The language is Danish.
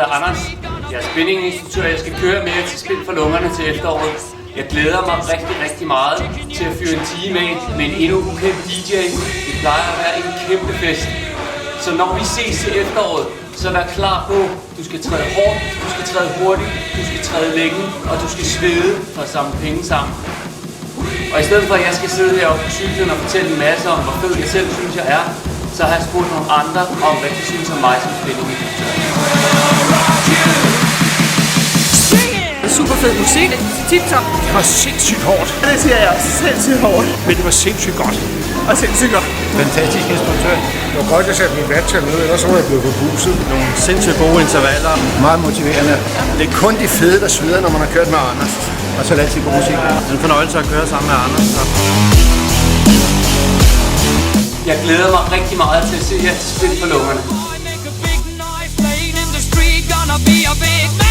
hedder Anders. Jeg er spinninginstruktør. Jeg skal køre mere til Spil for Lungerne til efteråret. Jeg glæder mig rigtig meget til at fyre en time af med en endnu ukendt DJ. Det plejer at være en kæmpe fest. Så når vi ses til efteråret, så vær klar på, du skal træde hårdt, du skal træde hurtigt, du skal træde længe, og du skal svede for at samle penge sammen. Og i stedet for at jeg skal sidde heroppe på cyklen og fortælle en masse om, hvor fed jeg selv synes jeg er, så har jeg spurgt nogle andre om, hvad de synes om mig som spinninginstruktør. Super fed musik. Tip-top. Det var sindssygt hårdt. Det siger jeg også. Sindssygt hårdt. Men det var sindssygt godt. Og sindssygt godt. Fantastisk instruktør. Det var godt, at jeg satte min vattal ned, ellers var jeg blevet på buset. Nogle sindssygt gode intervaller. Meget motiverende. Det er kun de fede, der sveder, når man har kørt med Anders. Og så er det altid god musik. Det er en fornøjelse at køre sammen med Anders. Jeg glæder mig rigtig meget til at se jer til Spil for Lungerne. Make a big noise playing in the street, gonna be a big man.